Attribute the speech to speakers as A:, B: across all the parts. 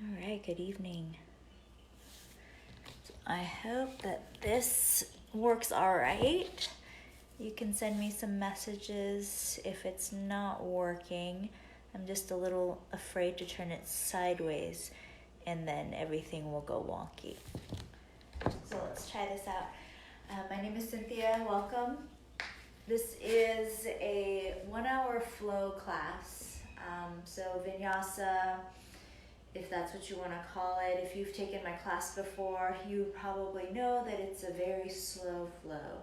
A: All right, good evening. I hope that this works all right. You can send me some messages if it's not working. I'm just a little afraid to turn it sideways and then everything will go wonky. So let's try this out. My name is Cynthia, welcome. This is a 1 hour flow class. So Vinyasa, if that's what you want to call it. If you've taken my class before, you probably know that it's a very slow flow.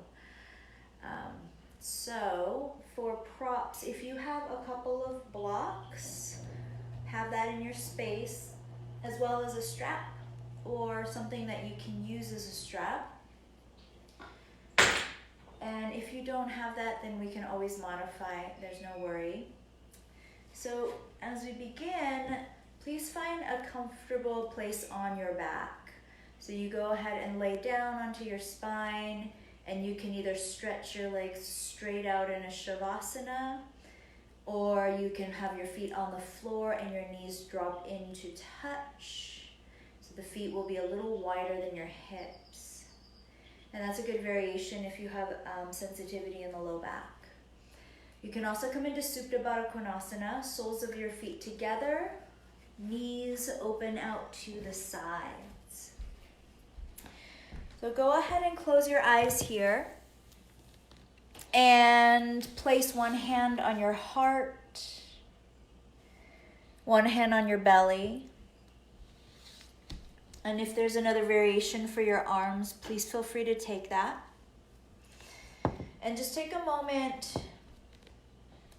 A: So for props, if you have a couple of blocks, have that in your space, as well as a strap or something that you can use as a strap. And if you don't have that, then we can always modify, there's no worry. So as we begin, please find a comfortable place on your back. So you go ahead and lay down onto your spine, and you can either stretch your legs straight out in a Shavasana, or you can have your feet on the floor and your knees drop in to touch. So the feet will be a little wider than your hips. And that's a good variation if you have sensitivity in the low back. You can also come into Supta Baddha Konasana, soles of your feet together, knees open out to the sides. So go ahead and close your eyes here and place one hand on your heart, one hand on your belly. And if there's another variation for your arms, please feel free to take that. And just take a moment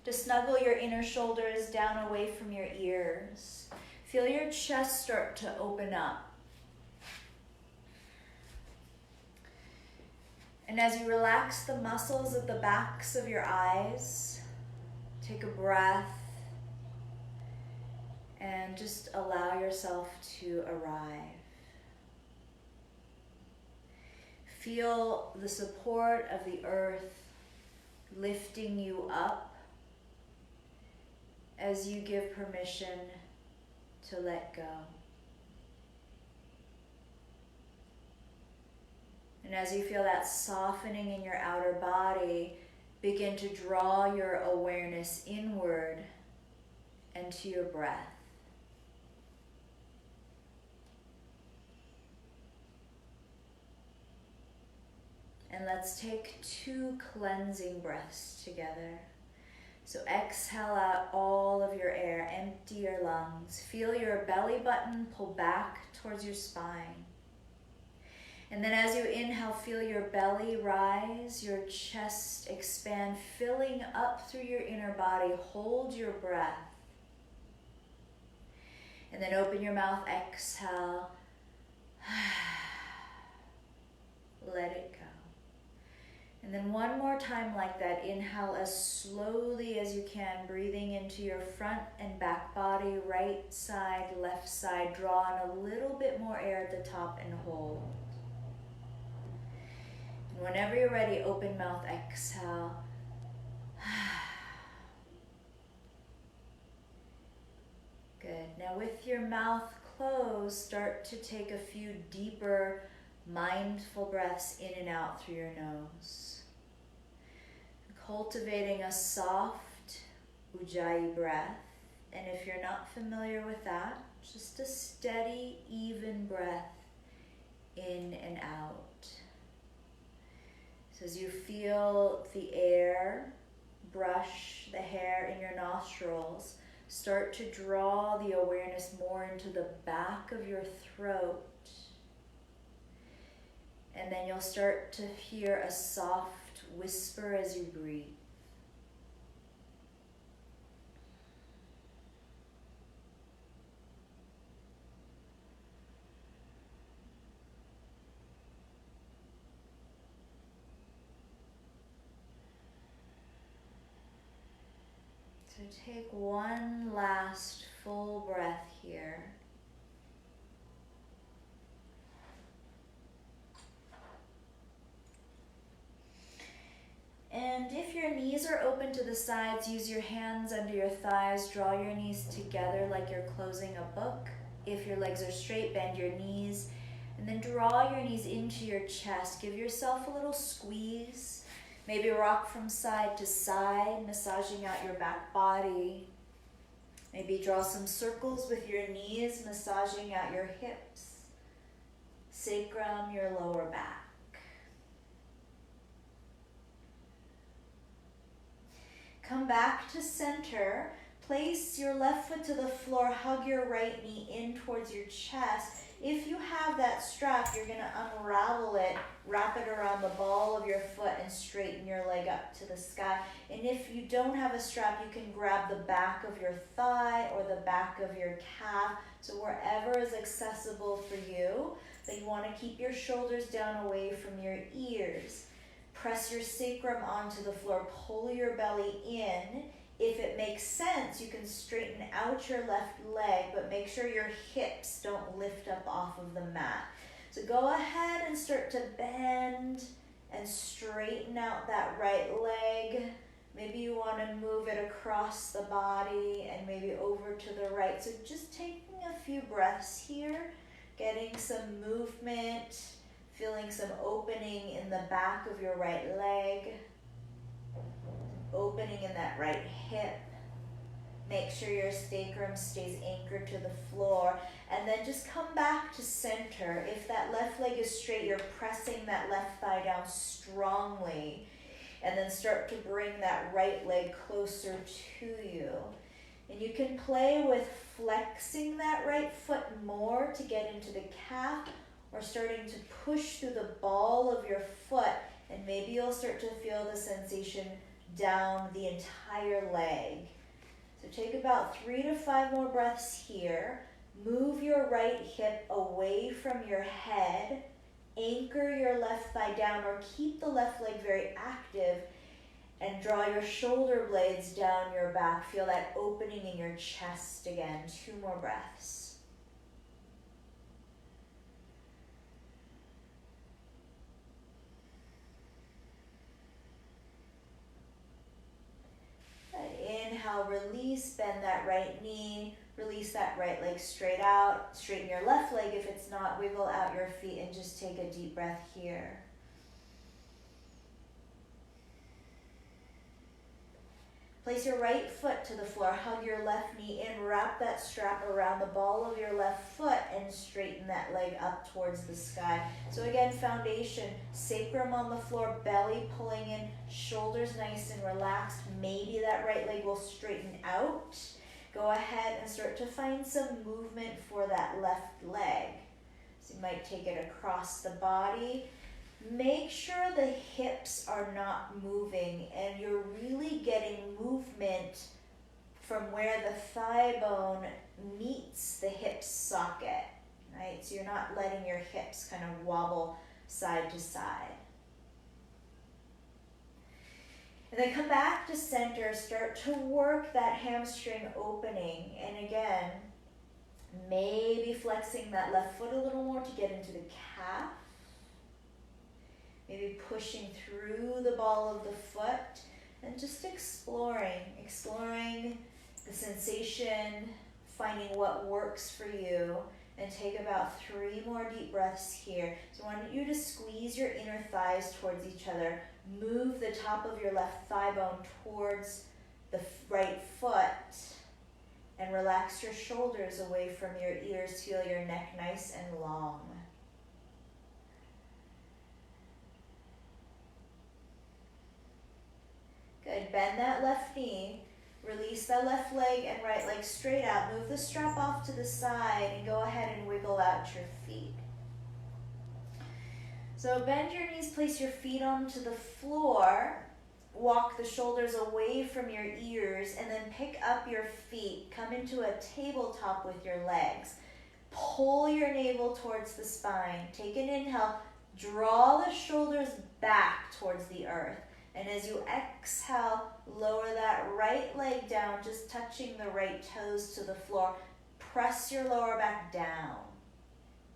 A: to snuggle your inner shoulders down away from your ears. Feel your chest start to open up. And as you relax the muscles of the backs of your eyes, take a breath and just allow yourself to arrive. Feel the support of the earth lifting you up as you give permission to let go. And as you feel that softening in your outer body, begin to draw your awareness inward and to your breath. And let's take 2 cleansing breaths together. So exhale out all of your air, empty your lungs. Feel your belly button pull back towards your spine. And then as you inhale, feel your belly rise, your chest expand, filling up through your inner body. Hold your breath. And then open your mouth, exhale. Let it go. And then one more time like that, inhale as slowly as you can, breathing into your front and back body, right side, left side. Draw in a little bit more air at the top and hold. And whenever you're ready, open mouth, exhale. Good. Now with your mouth closed, start to take a few deeper, mindful breaths in and out through your nose. Cultivating a soft Ujjayi breath. And if you're not familiar with that, just a steady, even breath in and out. So as you feel the air brush the hair in your nostrils, start to draw the awareness more into the back of your throat. And then you'll start to hear a soft whisper as you breathe. So take one last full breath here. And if your knees are open to the sides, use your hands under your thighs, draw your knees together like you're closing a book. If your legs are straight, bend your knees. And then draw your knees into your chest. Give yourself a little squeeze. Maybe rock from side to side, massaging out your back body. Maybe draw some circles with your knees, massaging out your hips, sacrum, your lower back. Come back to center. Place your left foot to the floor. Hug your right knee in towards your chest. If you have that strap, you're going to unravel it, wrap it around the ball of your foot, and straighten your leg up to the sky. And if you don't have a strap, you can grab the back of your thigh or the back of your calf. So wherever is accessible for you. But you want to keep your shoulders down away from your ears. Press your sacrum onto the floor. Pull your belly in. If it makes sense, you can straighten out your left leg, but make sure your hips don't lift up off of the mat. So go ahead and start to bend and straighten out that right leg. Maybe you want to move it across the body and maybe over to the right. So just taking a few breaths here, getting some movement, feeling some opening in the back of your right leg. Opening in that right hip. Make sure your sacrum stays anchored to the floor. And then just come back to center. If that left leg is straight, you're pressing that left thigh down strongly. And then start to bring that right leg closer to you. And you can play with flexing that right foot more to get into the calf, or starting to push through the ball of your foot. And maybe you'll start to feel the sensation down the entire leg. So take about 3 to 5 more breaths here. Move your right hip away from your head. Anchor your left thigh down, or keep the left leg very active, and draw your shoulder blades down your back. Feel that opening in your chest again. 2 more breaths. Inhale, release, bend that right knee, release that right leg straight out, straighten your left leg. If it's not, wiggle out your feet and just take a deep breath here. Place your right foot to the floor, hug your left knee in, wrap that strap around the ball of your left foot and straighten that leg up towards the sky. So again, foundation, sacrum on the floor, belly pulling in, shoulders nice and relaxed. Maybe that right leg will straighten out. Go ahead and start to find some movement for that left leg. So you might take it across the body. Make sure the hips are not moving and you're really getting movement from where the thigh bone meets the hip socket, right? So you're not letting your hips kind of wobble side to side. And then come back to center, start to work that hamstring opening. And again, maybe flexing that left foot a little more to get into the calf. Maybe pushing through the ball of the foot and just exploring the sensation, finding what works for you. And take about 3 more deep breaths here. So I want you to squeeze your inner thighs towards each other. Move the top of your left thigh bone towards the right foot. And relax your shoulders away from your ears. Feel your neck nice and long. Good. Bend that left knee. Release the left leg and right leg straight out. Move the strap off to the side and go ahead and wiggle out your feet. So bend your knees, place your feet onto the floor. Walk the shoulders away from your ears and then pick up your feet. Come into a tabletop with your legs. Pull your navel towards the spine. Take an inhale. Draw the shoulders back towards the earth. And as you exhale, lower that right leg down, just touching the right toes to the floor. Press your lower back down.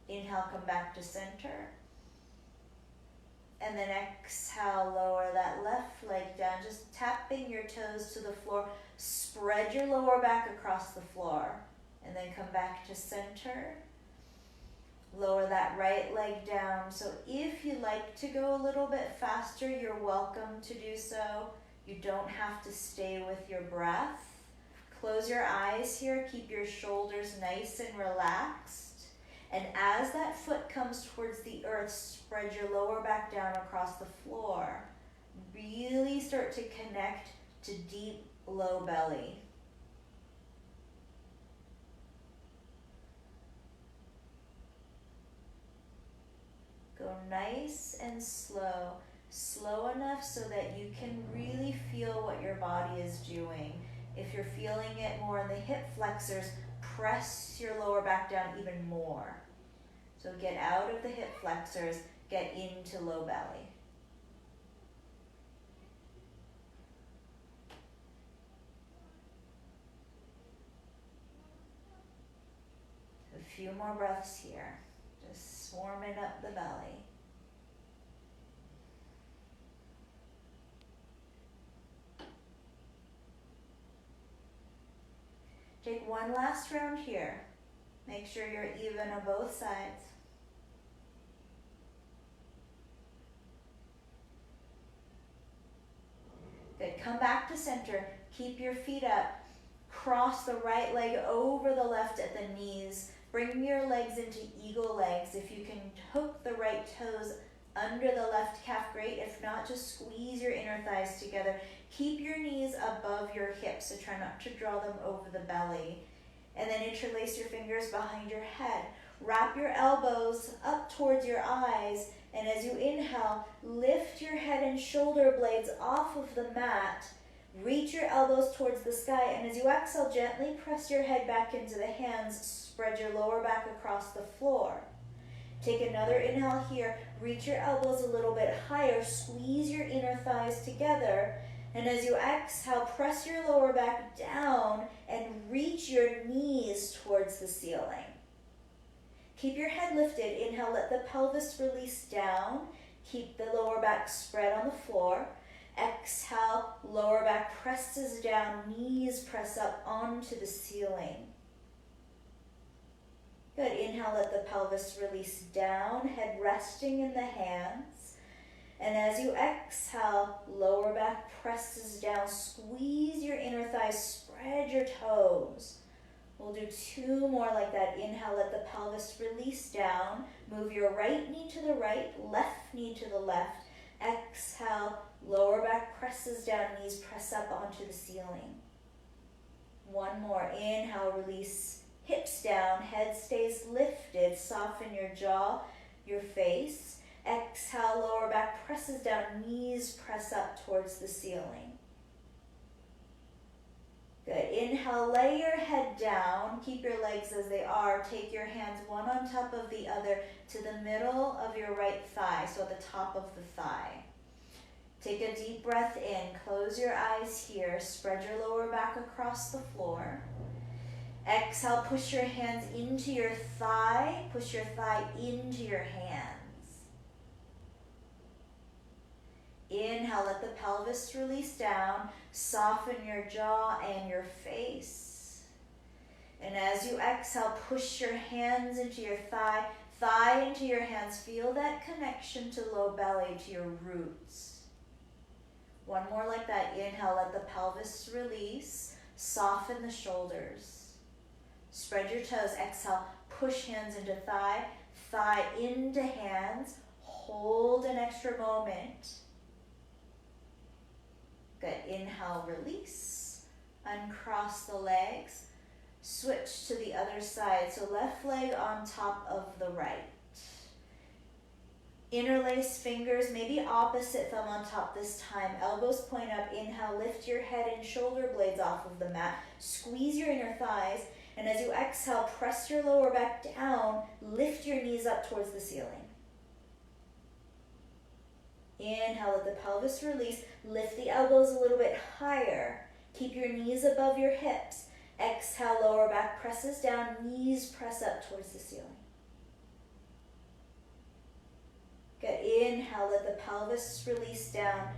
A: Inhale, come back to center. And then exhale, lower that left leg down, just tapping your toes to the floor. Spread your lower back across the floor. And then come back to center. Lower that right leg down. So if you like to go a little bit faster, you're welcome to do so. You don't have to stay with your breath. Close your eyes here. Keep your shoulders nice and relaxed. And as that foot comes towards the earth, spread your lower back down across the floor. Really start to connect to deep, low belly. Go nice and slow. Slow enough so that you can really feel what your body is doing. If you're feeling it more in the hip flexors, press your lower back down even more. So get out of the hip flexors, get into low belly. A few more breaths here. Just warming up the belly. Take one last round here. Make sure you're even on both sides. Good. Come back to center. Keep your feet up. Cross the right leg over the left at the knees. Bring your legs into eagle legs. If you can hook the right toes under the left calf, great. If not, just squeeze your inner thighs together. Keep your knees above your hips, so try not to draw them over the belly. And then interlace your fingers behind your head. Wrap your elbows up towards your eyes, and as you inhale, lift your head and shoulder blades off of the mat. Reach your elbows towards the sky, and as you exhale, gently press your head back into the hands. Spread your lower back across the floor. Take another inhale here. Reach your elbows a little bit higher. Squeeze your inner thighs together. And as you exhale, press your lower back down and reach your knees towards the ceiling. Keep your head lifted. Inhale, let the pelvis release down. Keep the lower back spread on the floor. Exhale, lower back presses down, knees press up onto the ceiling. Good. Inhale, let the pelvis release down, head resting in the hands. And as you exhale, lower back presses down. Squeeze your inner thighs, spread your toes. We'll do two more like that. Inhale, let the pelvis release down. Move your right knee to the right, left knee to the left. Exhale, lower back presses down, knees press up onto the ceiling. One more. Inhale, release, hips down, head stays lifted. Soften your jaw, your face. Exhale, lower back presses down, knees press up towards the ceiling. Good. Inhale, lay your head down. Keep your legs as they are. Take your hands one on top of the other to the middle of your right thigh, so at the top of the thigh. Take a deep breath in. Close your eyes here. Spread your lower back across the floor. Exhale, push your hands into your thigh. Push your thigh into your hands. Inhale, let the pelvis release down. Soften your jaw and your face. And as you exhale, push your hands into your thigh, thigh into your hands. Feel that connection to low belly, to your roots. One more like that. Inhale, let the pelvis release. Soften the shoulders. Spread your toes. Exhale, push hands into thigh, thigh into hands. Hold an extra moment. Good. Inhale, release. Uncross the legs. Switch to the other side. So left leg on top of the right. Interlace fingers, maybe opposite thumb on top this time. Elbows point up. Inhale, lift your head and shoulder blades off of the mat. Squeeze your inner thighs. And as you exhale, press your lower back down. Lift your knees up towards the ceiling. Inhale, let the pelvis release. Lift the elbows a little bit higher. Keep your knees above your hips. Exhale, lower back presses down. Knees press up towards the ceiling. Good. Inhale, let the pelvis release down.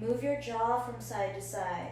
A: Move your jaw from side to side.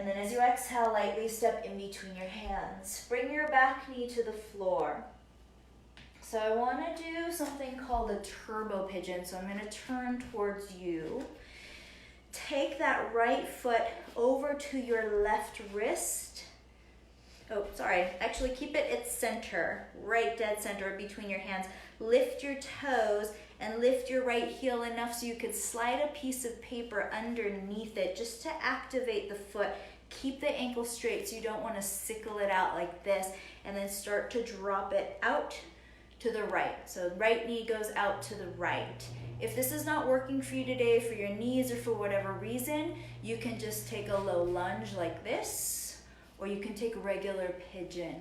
A: And then as you exhale, lightly step in between your hands. Bring your back knee to the floor. So I want to do something called a turbo pigeon. So I'm going to turn towards you. Take that right foot over to your left wrist. Oh, sorry. Actually, keep it at center, right dead center between your hands. Lift your toes and lift your right heel enough so you could slide a piece of paper underneath it just to activate the foot. Keep the ankle straight so you don't want to sickle it out like this, and then start to drop it out to the right. So right knee goes out to the right. If this is not working for you today for your knees or for whatever reason, you can just take a low lunge like this, or you can take a regular pigeon.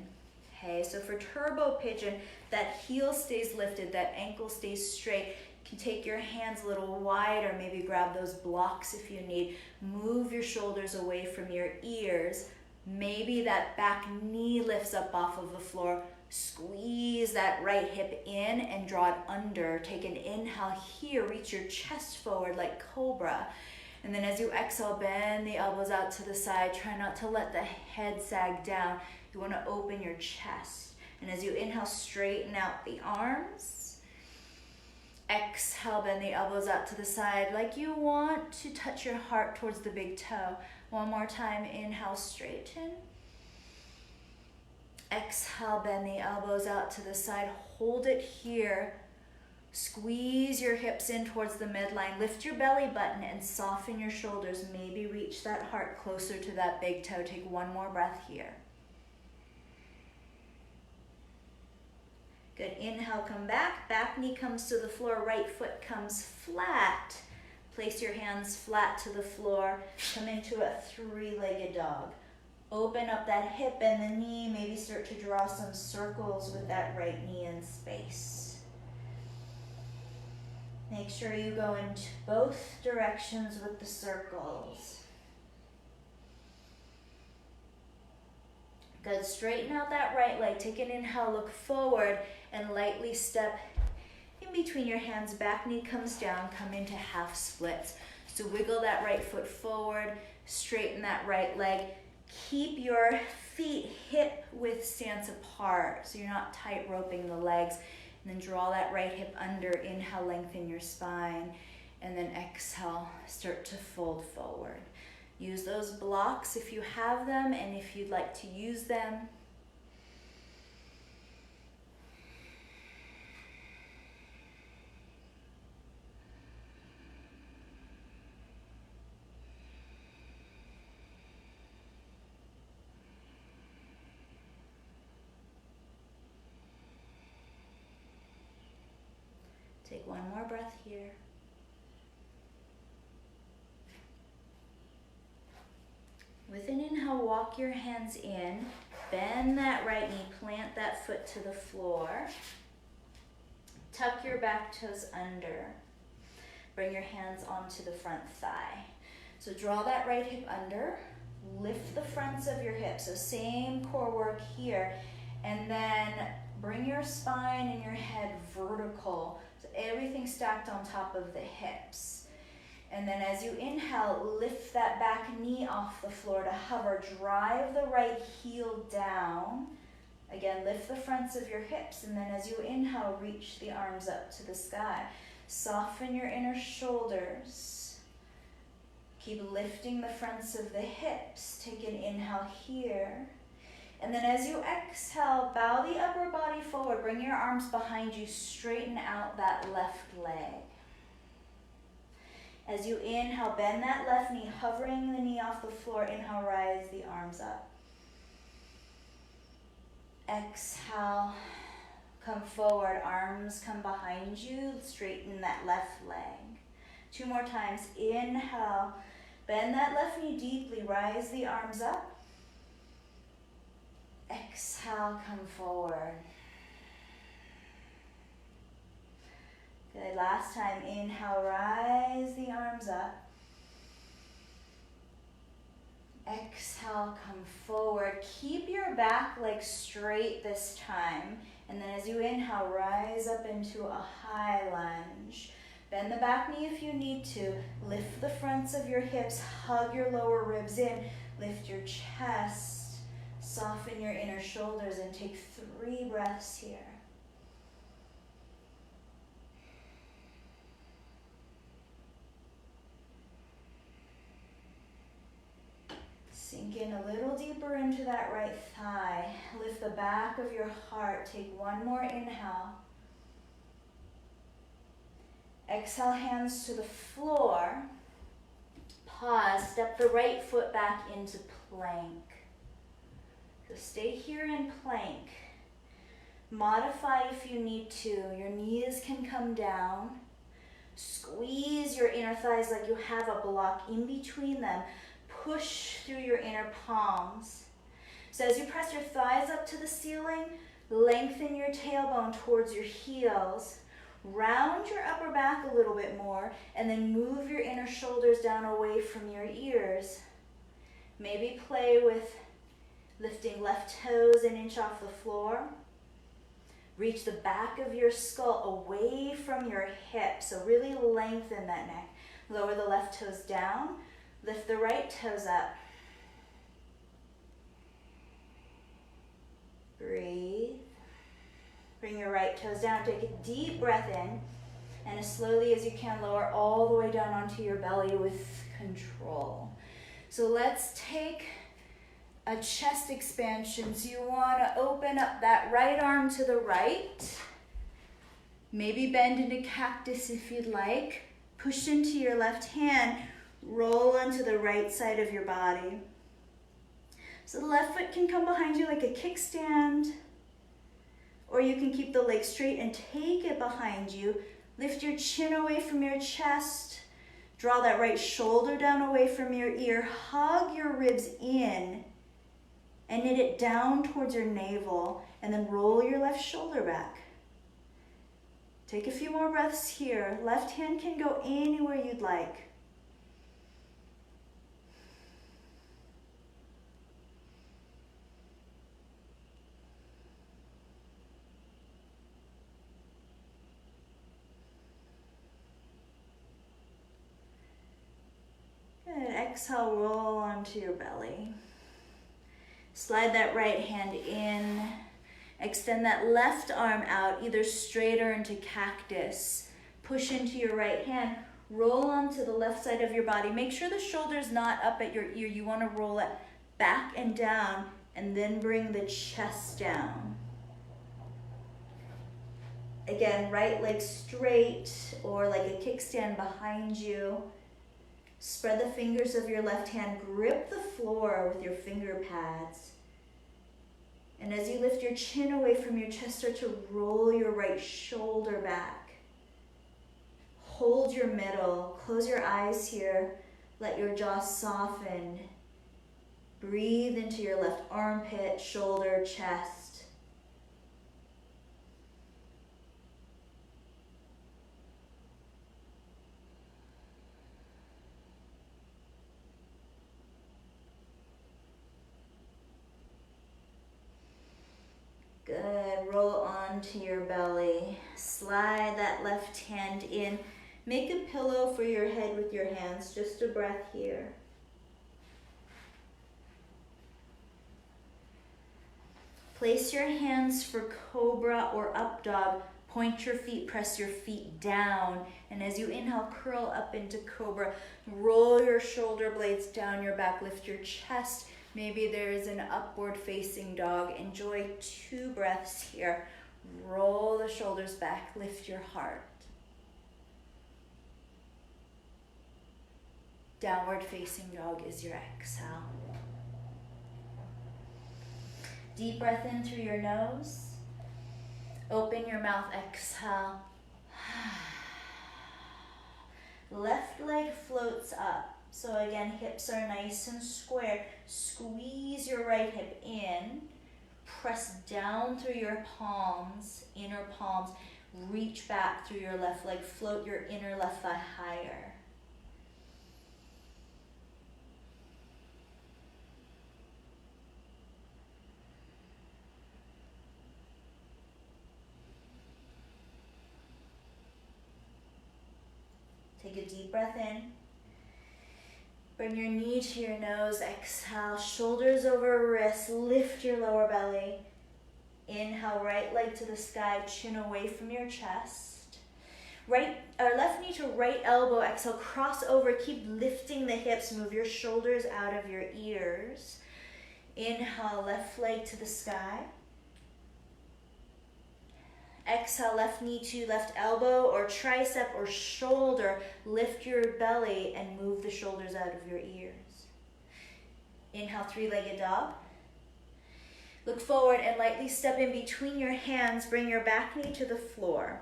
A: Okay, so for turbo pigeon, that heel stays lifted, that ankle stays straight. You can take your hands a little wide, or maybe grab those blocks if you need. Move your shoulders away from your ears. Maybe that back knee lifts up off of the floor. Squeeze that right hip in and draw it under. Take an inhale here, reach your chest forward like cobra. And then as you exhale, bend the elbows out to the side. Try not to let the head sag down. You want to open your chest. And as you inhale, straighten out the arms. Exhale, bend the elbows out to the side like you want to touch your heart towards the big toe. One more time, inhale, straighten. Exhale, bend the elbows out to the side. Hold it here. Squeeze your hips in towards the midline. Lift your belly button and soften your shoulders. Maybe reach that heart closer to that big toe. Take one more breath here. Good. Inhale, come back. Back knee comes to the floor. Right foot comes flat. Place your hands flat to the floor. Come into a three-legged dog. Open up that hip and the knee. Maybe start to draw some circles with that right knee in space. Make sure you go in both directions with the circles. Good. Straighten out that right leg. Take an inhale, look forward, and lightly step in between your hands. Back knee comes down, come into half splits. So wiggle that right foot forward, straighten that right leg. Keep your feet hip width stance apart so you're not tight roping the legs. And then draw that right hip under. Inhale, lengthen your spine. And then exhale, start to fold forward. Use those blocks if you have them and if you'd like to use them. Take one more breath here. With an inhale, walk your hands in. Bend that right knee, plant that foot to the floor. Tuck your back toes under. Bring your hands onto the front thigh. So draw that right hip under. Lift the fronts of your hips. So same core work here. And then bring your spine and your head vertical. So everything stacked on top of the hips. And then as you inhale, lift that back knee off the floor to hover. Drive the right heel down. Again, lift the fronts of your hips. And then as you inhale, reach the arms up to the sky. Soften your inner shoulders. Keep lifting the fronts of the hips. Take an inhale here. And then as you exhale, bow the upper body forward. Bring your arms behind you. Straighten out that left leg. As you inhale, bend that left knee, hovering the knee off the floor. Inhale, rise the arms up. Exhale, come forward, arms come behind you. Straighten that left leg. Two more times. Inhale, bend that left knee deeply, rise the arms up. Exhale, come forward. Good. Last time. Inhale, rise the arms up. Exhale, come forward. Keep your back leg straight this time. And then as you inhale, rise up into a high lunge. Bend the back knee if you need to. Lift the fronts of your hips. Hug your lower ribs in. Lift your chest, soften your inner shoulders, and take 3 breaths here. Sink in a little deeper into that right thigh. Lift the back of your heart. Take 1 more inhale. Exhale, hands to the floor. Pause, step the right foot back into plank. So stay here in plank. Modify if you need to. Your knees can come down. Squeeze your inner thighs like you have a block in between them. Push through your inner palms. So as you press your thighs up to the ceiling, lengthen your tailbone towards your heels. Round your upper back a little bit more, and then move your inner shoulders down away from your ears. Maybe play with lifting left toes an inch off the floor. Reach the back of your skull away from your hips, so really lengthen that neck. Lower the left toes down, lift the right toes up. Breathe. Bring your right toes down, take a deep breath in, and as slowly as you can, lower all the way down onto your belly with control. So let's take a chest expansion. So you want to open up that right arm to the right. Maybe bend into cactus if you'd like. Push into your left hand, roll onto the right side of your body. So the left foot can come behind you like a kickstand, or you can keep the leg straight and take it behind you. Lift your chin away from your chest. Draw that right shoulder down away from your ear. Hug your ribs in and knit it down towards your navel, and then roll your left shoulder back. Take a few more breaths here. Left hand can go anywhere you'd like. Good. Exhale, roll onto your belly. Slide that right hand in. Extend that left arm out, either straight or into cactus. Push into your right hand. Roll onto the left side of your body. Make sure the shoulder's not up at your ear. You want to roll it back and down, and then bring the chest down. Again, right leg straight or like a kickstand behind you. Spread the fingers of your left hand. Grip the floor with your finger pads. And as you lift your chin away from your chest, start to roll your right shoulder back. Hold your middle. Close your eyes here. Let your jaw soften. Breathe into your left armpit, shoulder, chest. Good. Roll onto your belly. Slide that left hand in. Make a pillow for your head with your hands. Just a breath here. Place your hands for cobra or up dog. Point your feet, press your feet down. And as you inhale, curl up into cobra. Roll your shoulder blades down your back. Lift your chest. Maybe there is an upward facing dog. Enjoy 2 breaths here. Roll the shoulders back. Lift your heart. Downward facing dog is your exhale. Deep breath in through your nose. Open your mouth, exhale. Left leg floats up. So again, hips are nice and square. Squeeze your right hip in. Press down through your palms, inner palms. Reach back through your left leg. Float your inner left thigh higher. Take a deep breath in. Bring your knee to your nose. Exhale, shoulders over wrists. Lift your lower belly. Inhale, right leg to the sky, chin away from your chest. Left knee to right elbow. Exhale, cross over. Keep lifting the hips. Move your shoulders out of your ears. Inhale, left leg to the sky. Exhale, left knee to left elbow or tricep or shoulder. Lift your belly and move the shoulders out of your ears. Inhale, three-legged dog. Look forward and lightly step in between your hands. Bring your back knee to the floor.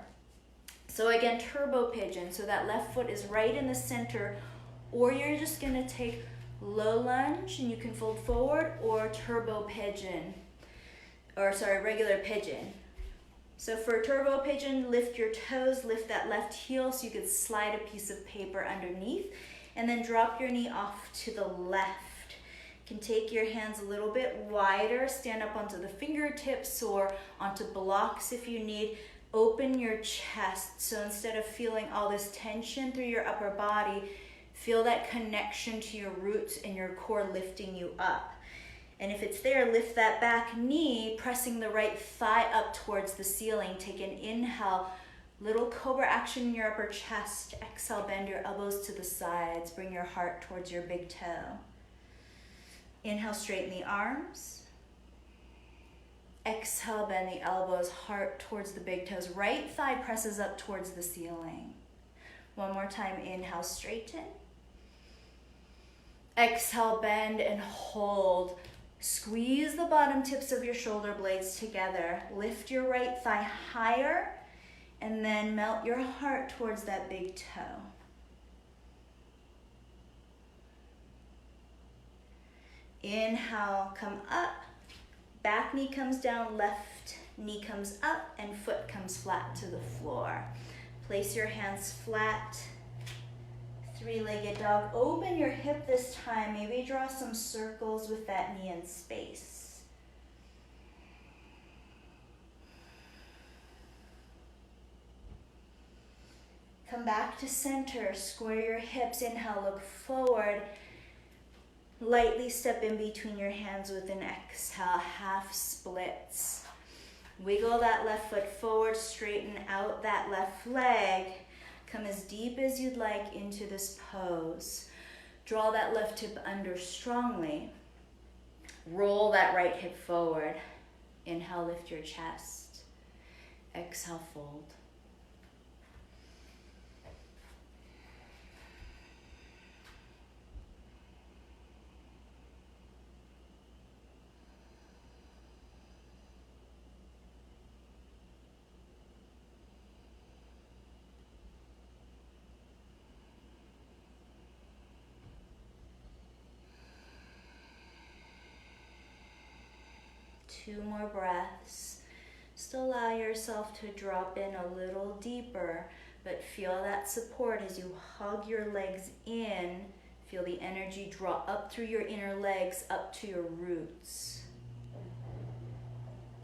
A: So again, turbo pigeon. So that left foot is right in the center, or you're just gonna take low lunge and you can fold forward, or turbo pigeon, regular pigeon. So for turbo pigeon, lift your toes, lift that left heel so you can slide a piece of paper underneath, and then drop your knee off to the left. You can take your hands a little bit wider, stand up onto the fingertips or onto blocks if you need. Open your chest, so instead of feeling all this tension through your upper body, feel that connection to your roots and your core lifting you up. And if it's there, lift that back knee, pressing the right thigh up towards the ceiling. Take an inhale, little cobra action in your upper chest. Exhale, bend your elbows to the sides. Bring your heart towards your big toe. Inhale, straighten the arms. Exhale, bend the elbows, heart towards the big toes. Right thigh presses up towards the ceiling. One more time, inhale, straighten. Exhale, bend and hold. Squeeze the bottom tips of your shoulder blades together. Lift your right thigh higher and then melt your heart towards that big toe. Inhale, come up. Back knee comes down, left knee comes up, and foot comes flat to the floor. Place your hands flat. Three-legged dog. Open your hip this time. Maybe draw some circles with that knee in space. Come back to center. Square your hips. Inhale, look forward. Lightly step in between your hands with an exhale. Half splits. Wiggle that left foot forward. Straighten out that left leg. Come as deep as you'd like into this pose. Draw that left hip under strongly. Roll that right hip forward. Inhale, lift your chest. Exhale, fold. Two more breaths. Just allow yourself to drop in a little deeper, but feel that support as you hug your legs in. Feel the energy draw up through your inner legs, up to your roots.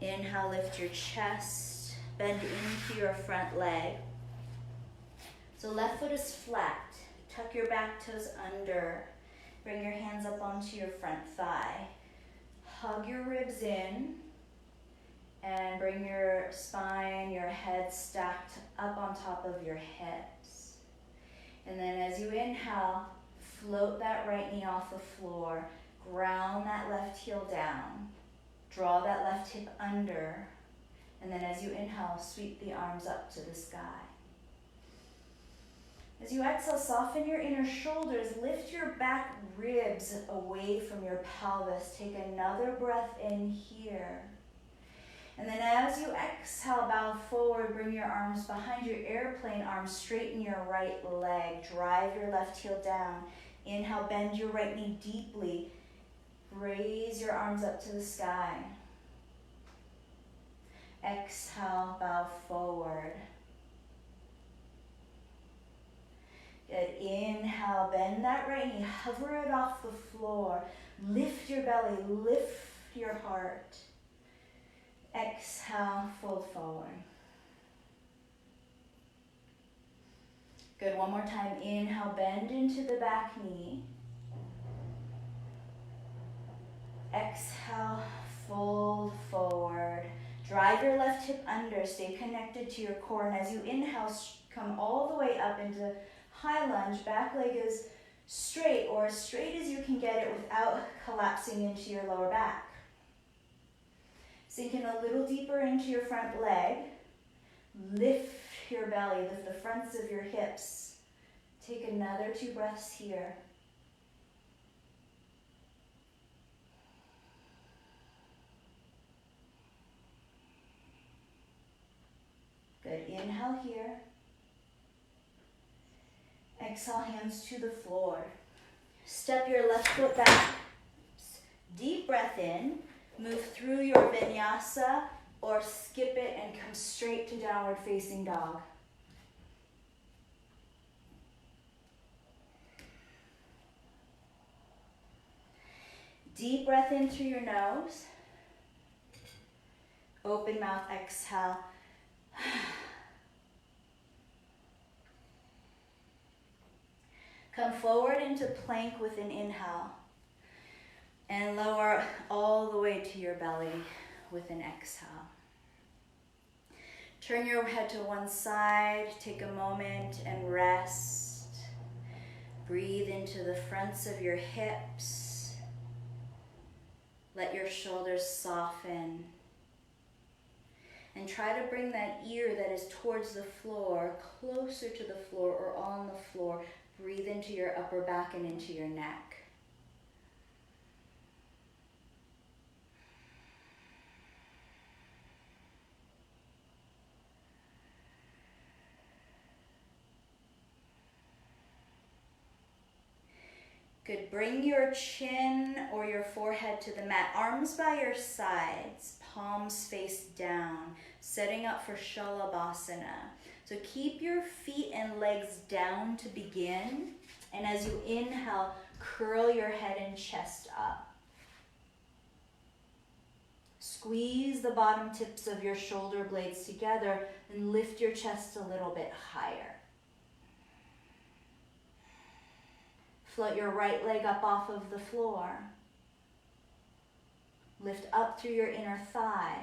A: Inhale, lift your chest, bend into your front leg. So left foot is flat. Tuck your back toes under. Bring your hands up onto your front thigh. Hug your ribs in and bring your spine, your head stacked up on top of your hips. And then as you inhale, float that right knee off the floor. Ground that left heel down. Draw that left hip under. And then as you inhale, sweep the arms up to the sky. As you exhale, soften your inner shoulders. Lift your back ribs away from your pelvis. Take another breath in here. And then as you exhale, bow forward. Bring your arms behind your airplane arms. Straighten your right leg. Drive your left heel down. Inhale, bend your right knee deeply. Raise your arms up to the sky. Exhale, bow forward. Good. Inhale, bend that right knee, hover it off the floor. Lift your belly, lift your heart. Exhale, fold forward. Good. One more time. Inhale, bend into the back knee. Exhale, fold forward. Drive your left hip under, stay connected to your core, and as you inhale, come all the way up into high lunge. Back leg is straight, or as straight as you can get it without collapsing into your lower back. Sink in a little deeper into your front leg. Lift your belly, lift the fronts of your hips. Take another 2 breaths here. Good, inhale here. Exhale, hands to the floor. Step your left foot back. Deep breath in. Move through your vinyasa or skip it and come straight to downward facing dog. Deep breath in through your nose. Open mouth, exhale. Come forward into plank with an inhale. And lower all the way to your belly with an exhale. Turn your head to one side, take a moment and rest. Breathe into the fronts of your hips. Let your shoulders soften. And try to bring that ear that is towards the floor closer to the floor or on the floor. Breathe into your upper back and into your neck. Good, bring your chin or your forehead to the mat, arms by your sides, palms face down, setting up for Shavasana. So keep your feet and legs down to begin, and as you inhale, curl your head and chest up. Squeeze the bottom tips of your shoulder blades together and lift your chest a little bit higher. Float your right leg up off of the floor. Lift up through your inner thigh.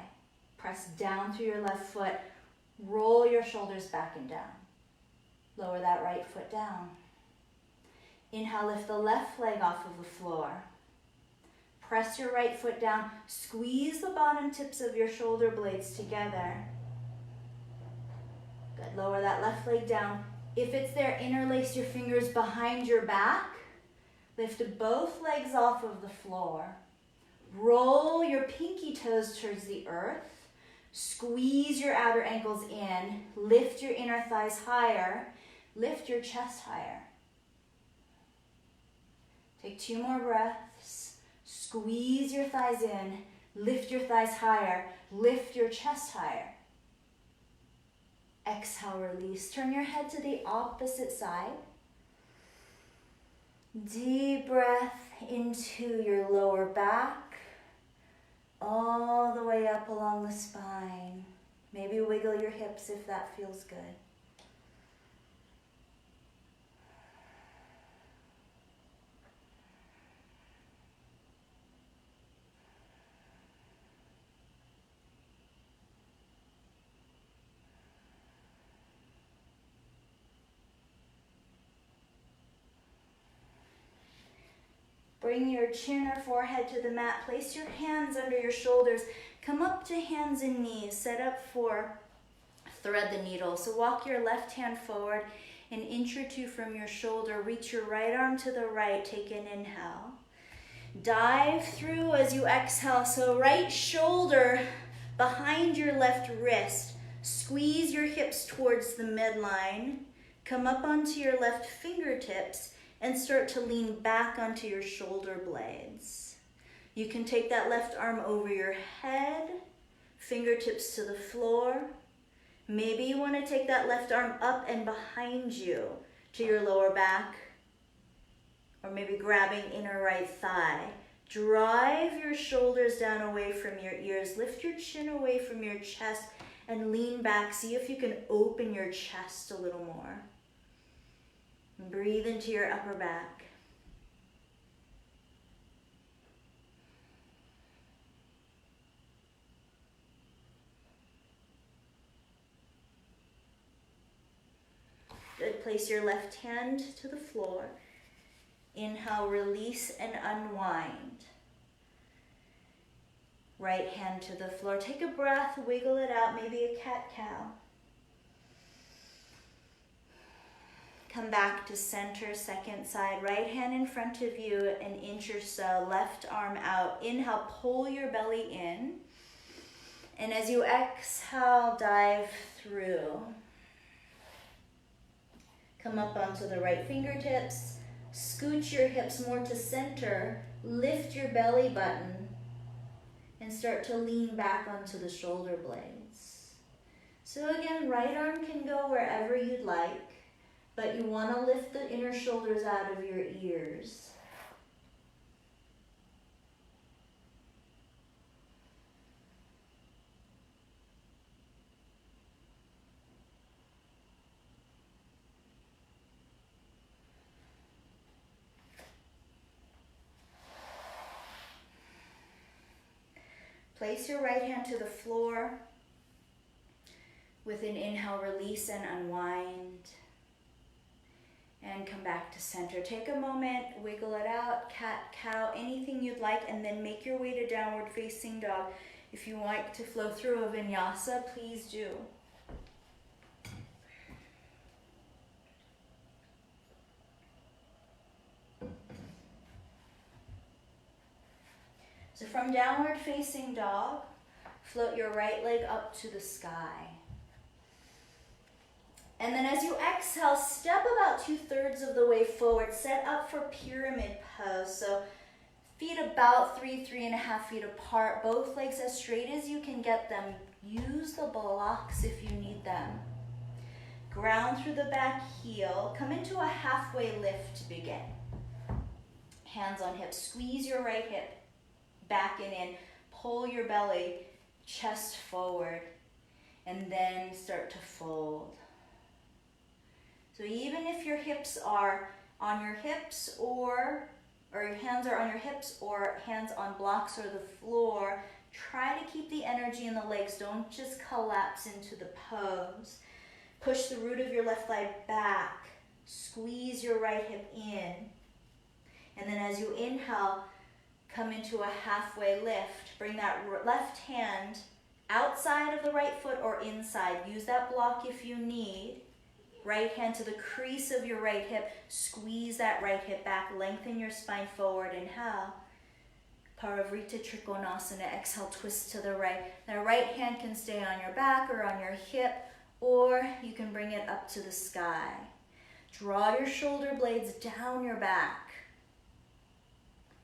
A: Press down through your left foot. Roll your shoulders back and down. Lower that right foot down. Inhale, lift the left leg off of the floor. Press your right foot down. Squeeze the bottom tips of your shoulder blades together. Good, lower that left leg down. If it's there, interlace your fingers behind your back. Lift both legs off of the floor. Roll your pinky toes towards the earth. Squeeze your outer ankles in. Lift your inner thighs higher. Lift your chest higher. Take 2 more breaths. Squeeze your thighs in. Lift your thighs higher. Lift your chest higher. Exhale, release. Turn your head to the opposite side. Deep breath into your lower back, all the way up along the spine. Maybe wiggle your hips if that feels good. Bring your chin or forehead to the mat. Place your hands under your shoulders. Come up to hands and knees. Set up for thread the needle. So walk your left hand forward an inch or 2 from your shoulder. Reach your right arm to the right. Take an inhale. Dive through as you exhale. So right shoulder behind your left wrist. Squeeze your hips towards the midline. Come up onto your left fingertips and start to lean back onto your shoulder blades. You can take that left arm over your head, fingertips to the floor. Maybe you want to take that left arm up and behind you to your lower back, or maybe grabbing inner right thigh. Drive your shoulders down away from your ears. Lift your chin away from your chest and lean back. See if you can open your chest a little more. Breathe into your upper back. place your left hand to the floor. Inhale, release and unwind. Right hand to the floor. Take a breath, wiggle it out, maybe a cat-cow. Come back to center, second side. Right hand in front of you, an inch or so. Left arm out. Inhale, pull your belly in. And as you exhale, dive through. Come up onto the right fingertips. Scooch your hips more to center. Lift your belly button. And start to lean back onto the shoulder blades. So again, right arm can go wherever you'd like. But you want to lift the inner shoulders out of your ears. Place your right hand to the floor. With an inhale, release and unwind. And come back to center. Take a moment, wiggle it out, cat, cow, anything you'd like, and then make your way to downward facing dog. If you like to flow through a vinyasa, please do. So from downward facing dog, float your right leg up to the sky. And then as you exhale, step about 2/3 of the way forward. Set up for pyramid pose. So feet about 3.5 feet apart. Both legs as straight as you can get them. Use the blocks if you need them. Ground through the back heel. Come into a halfway lift to begin. Hands on hips. Squeeze your right hip back and in. Pull your belly, chest forward. And then start to fold. So even if your hips are on your hips or your hands are on your hips or hands on blocks or the floor, try to keep the energy in the legs. Don't just collapse into the pose. Push the root of your left leg back. Squeeze your right hip in. And then as you inhale, come into a halfway lift. Bring that left hand outside of the right foot or inside. Use that block if you need. Right hand to the crease of your right hip. Squeeze that right hip back. Lengthen your spine forward. Inhale. Parivrita Trikonasana. Exhale, twist to the right. Now right hand can stay on your back or on your hip, or you can bring it up to the sky. Draw your shoulder blades down your back.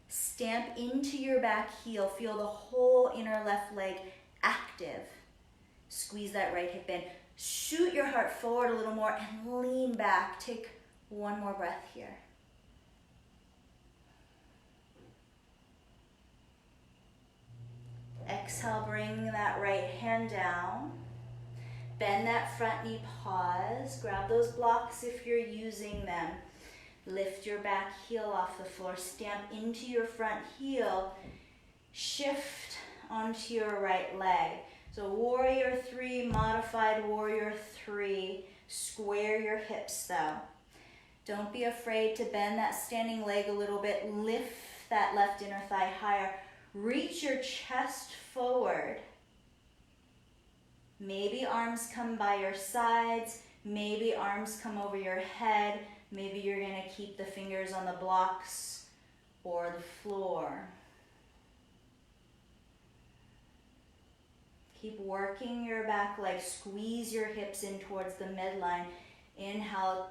A: Stamp into your back heel. Feel the whole inner left leg active. Squeeze that right hip in. Shoot your heart forward a little more and lean back. Take one more breath here. Exhale, bring that right hand down. Bend that front knee, pause. Grab those blocks if you're using them. Lift your back heel off the floor. Stamp into your front heel. Shift onto your right leg. So warrior 3, modified warrior 3. Square your hips though. Don't be afraid to bend that standing leg a little bit. Lift that left inner thigh higher. Reach your chest forward. Maybe arms come by your sides. Maybe arms come over your head. Maybe you're going to keep the fingers on the blocks or the floor. Keep working your back leg. Squeeze your hips in towards the midline. Inhale,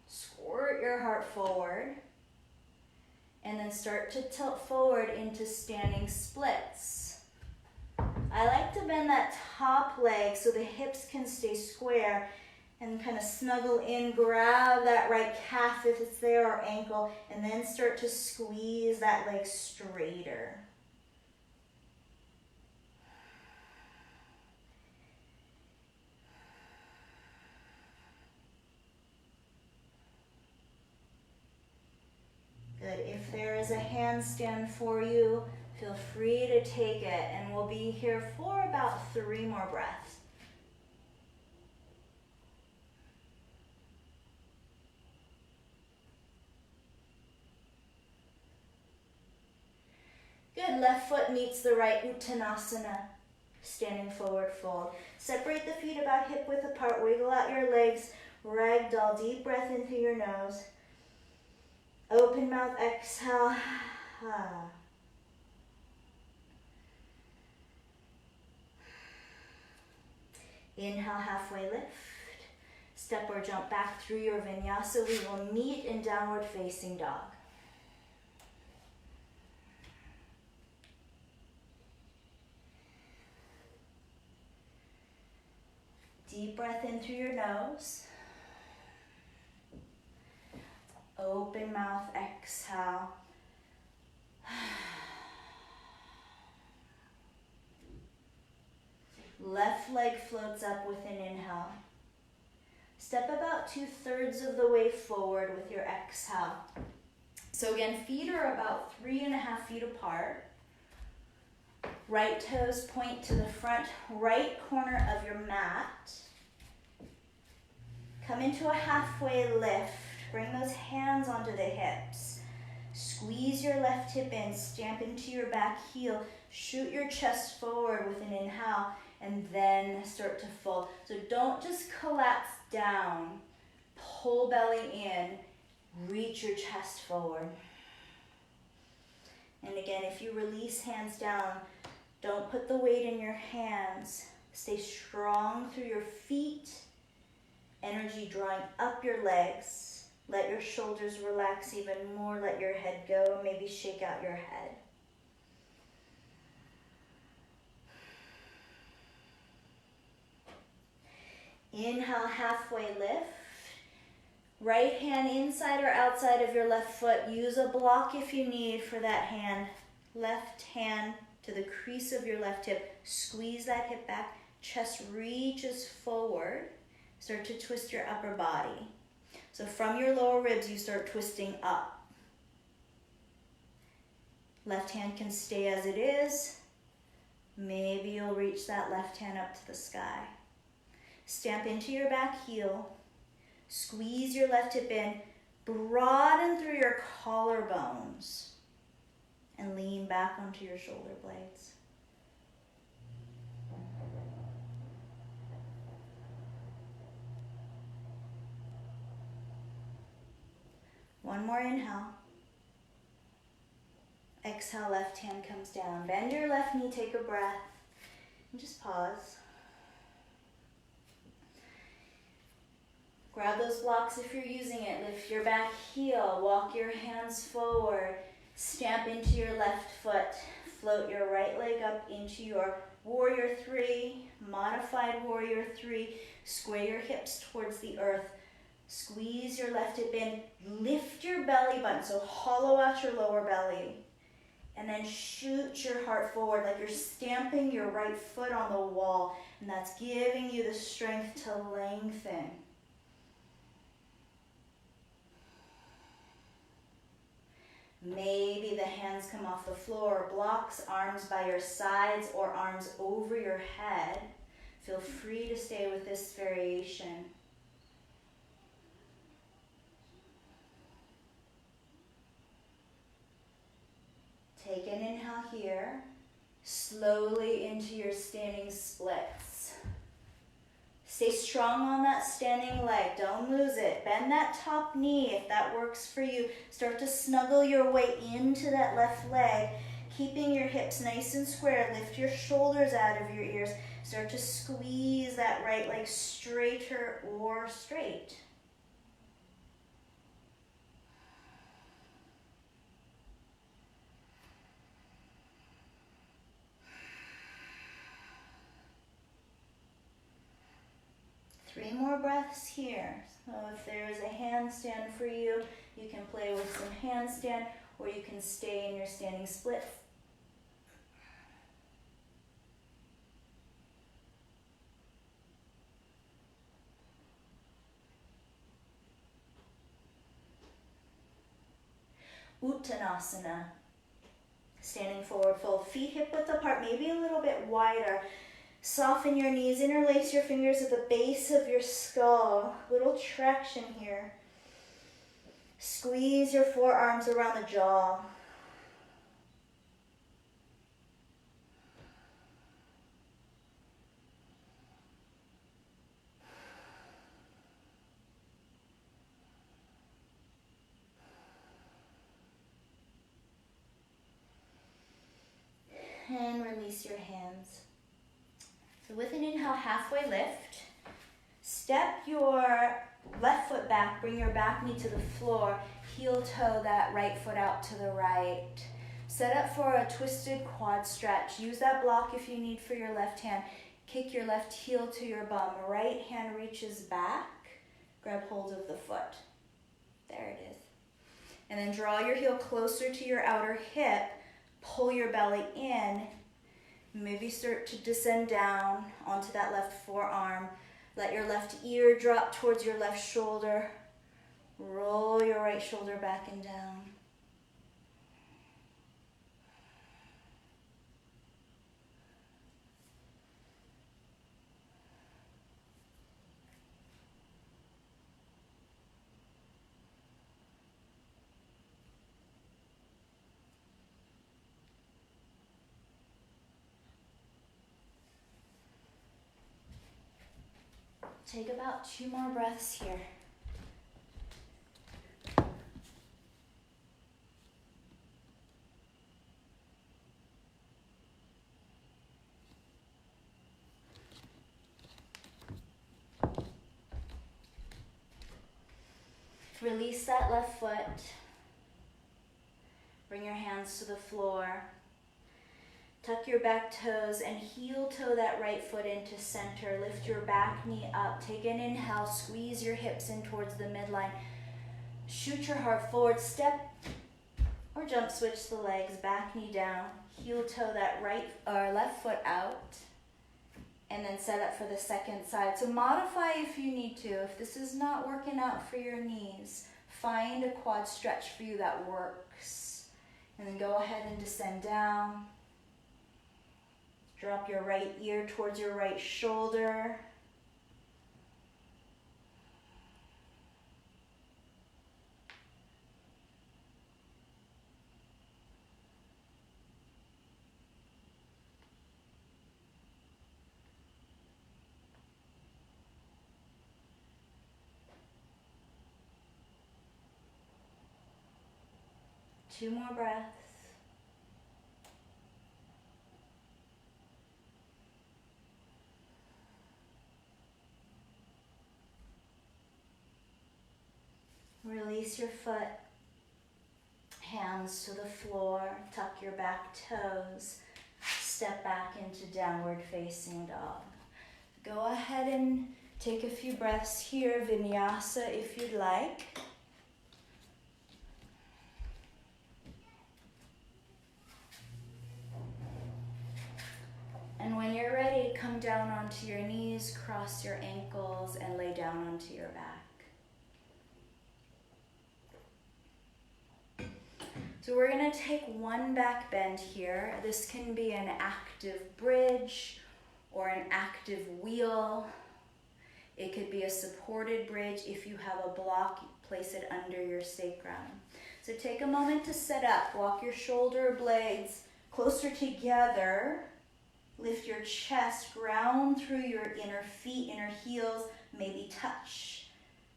A: squirt your heart forward. And then start to tilt forward into standing splits. I like to bend that top leg so the hips can stay square and kind of snuggle in. Grab that right calf if it's there or ankle, and then start to squeeze that leg straighter. Good. If there is a handstand for you, feel free to take it, and we'll be here for about 3 more breaths. Good, left foot meets the right, Uttanasana. Standing forward fold. Separate the feet about hip width apart, wiggle out your legs, ragdoll, deep breath in through your nose. Open mouth, exhale. Inhale, halfway lift. Step or jump back through your vinyasa. We will meet in downward facing dog. Deep breath in through your nose. Open mouth, exhale. Left leg floats up with an inhale. Step about 2/3 of the way forward with your exhale. So again, feet are about 3.5 feet apart. Right toes point to the front right corner of your mat. Come into a halfway lift. Bring those hands onto the hips. Squeeze your left hip in, stamp into your back heel. Shoot your chest forward with an inhale and then start to fold. So don't just collapse down. Pull belly in. Reach your chest forward. And again, if you release hands down, don't put the weight in your hands. Stay strong through your feet. Energy drawing up your legs. Let your shoulders relax even more. Let your head go. Maybe shake out your head. Inhale, halfway lift. Right hand inside or outside of your left foot. Use a block if you need for that hand. Left hand to the crease of your left hip. Squeeze that hip back. Chest reaches forward. Start to twist your upper body. So from your lower ribs, you start twisting up. Left hand can stay as it is. Maybe you'll reach that left hand up to the sky. Stamp into your back heel. Squeeze your left hip in. Broaden through your collarbones. And lean back onto your shoulder blades. One more inhale. Exhale, left hand comes down. Bend your left knee, take a breath. And just pause. Grab those blocks if you're using it. Lift your back heel. Walk your hands forward. Stamp into your left foot. Float your right leg up into your warrior three. Modified warrior three. Square your hips towards the earth. Squeeze your left hip in. Lift your belly button. So hollow out your lower belly. And then shoot your heart forward like you're stamping your right foot on the wall. And that's giving you the strength to lengthen. Maybe the hands come off the floor. Blocks, arms by your sides or arms over your head. Feel free to stay with this variation. Take an inhale here. Slowly into your standing splits. Stay strong on that standing leg. Don't lose it. Bend that top knee if that works for you. Start to snuggle your way into that left leg. Keeping your hips nice and square. Lift your shoulders out of your ears. Start to squeeze that right leg straighter or straight. Three more breaths here. So if there's a handstand for you, you can play with some handstand or you can stay in your standing split. Uttanasana. Standing forward fold. Feet hip width apart, maybe a little bit wider. Soften your knees, interlace your fingers at the base of your skull. Little traction here. Squeeze your forearms around the jaw. So with an inhale, halfway lift. Step your left foot back, bring your back knee to the floor, heel toe that right foot out to the right. Set up for a twisted quad stretch. Use that block if you need for your left hand. Kick your left heel to your bum. Right hand reaches back. Grab hold of the foot. There it is. And then draw your heel closer to your outer hip. Pull your belly in. Maybe start to descend down onto that left forearm. Let your left ear drop towards your left shoulder. Roll your right shoulder back and down. Take about 2 more breaths here. Release that left foot. Bring your hands to the floor. Tuck your back toes and heel toe that right foot into center. Lift your back knee up. Take an inhale. Squeeze your hips in towards the midline. Shoot your heart forward. Step or jump switch the legs. Back knee down. Heel toe that right or left foot out. And then set up for the second side. So modify if you need to. If this is not working out for your knees, find a quad stretch for you that works. And then go ahead and descend down. Drop your right ear towards your right shoulder. Two more breaths. Release your foot, hands to the floor, tuck your back toes, step back into downward facing dog. Go ahead and take a few breaths here, Vinyasa if you'd like. And when you're ready, come down onto your knees, cross your ankles, and lay down onto your back. So we're going to take one back bend here. This can be an active bridge or an active wheel. It could be a supported bridge. If you have a block, place it under your sacrum. So take a moment to set up. Walk your shoulder blades closer together. Lift your chest, ground through your inner feet, inner heels. Maybe touch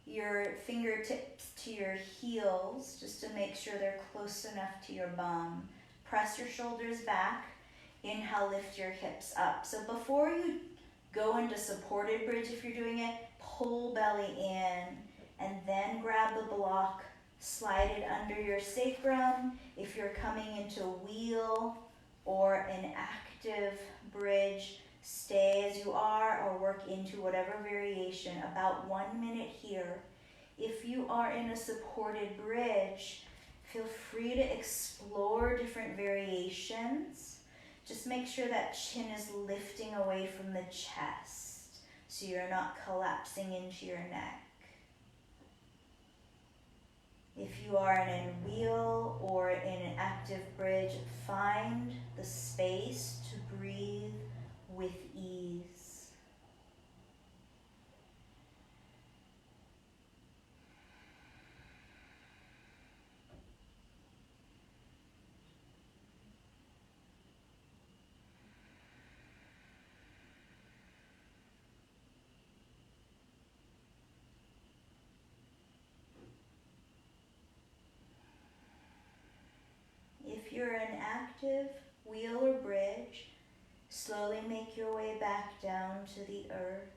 A: your fingertips to your heels just to make sure they're close enough to your bum. Press your shoulders back. Inhale, lift your hips up. So before you go into supported bridge, if you're doing it, pull belly in and then grab the block, slide it under your sacrum. If you're coming into wheel or an active bridge, stay as you are or work into whatever variation. About 1 minute here. If you are in a supported bridge, feel free to explore different variations. Just make sure that chin is lifting away from the chest so you're not collapsing into your neck. If you are in a wheel or in an active bridge, find the space to breathe with ease. If you're an active wheel or bridge, slowly make your way back down to the earth.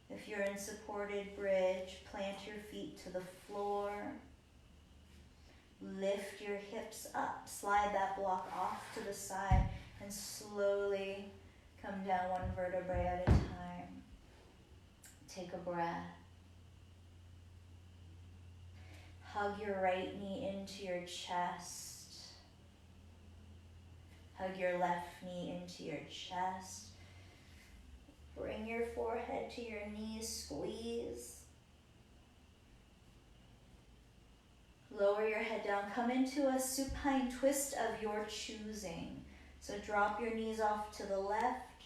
A: If you're in supported bridge, plant your feet to the floor. Lift your hips up, slide that block off to the side, and slowly come down one vertebrae at a time. Take a breath. Hug your right knee into your chest. Hug your left knee into your chest. Bring your forehead to your knees, squeeze. Lower your head down, come into a supine twist of your choosing. So drop your knees off to the left,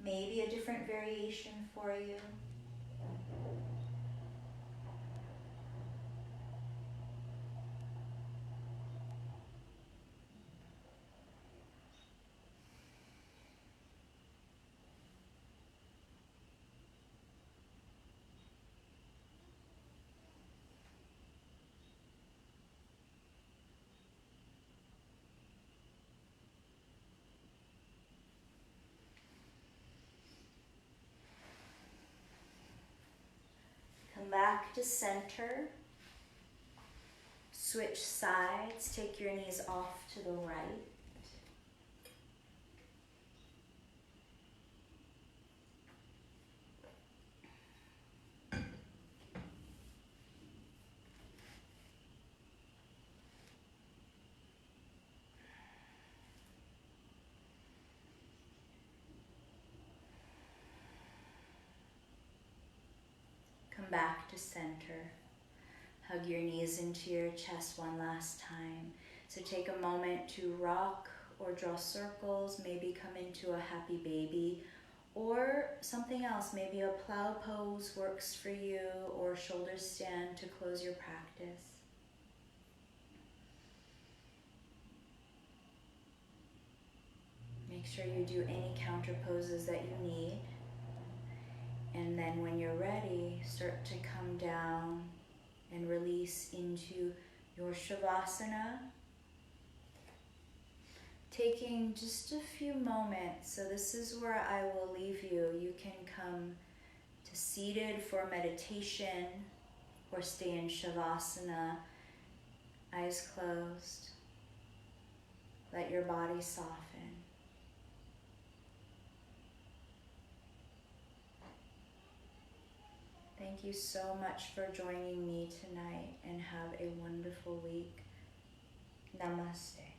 A: maybe a different variation for you. Come back to center. Switch sides, take your knees off to the right. Come back to center. Hug your knees into your chest one last time. So take a moment to rock or draw circles, maybe come into a happy baby, or something else. Maybe a plow pose works for you, or shoulder stand to close your practice. Make sure you do any counter poses that you need. And then when you're ready, start to come down and release into your Shavasana. Taking just a few moments, so this is where I will leave you. You can come to seated for meditation or stay in Shavasana, eyes closed. Let your body soften. Thank you so much for joining me tonight, and have a wonderful week. Namaste.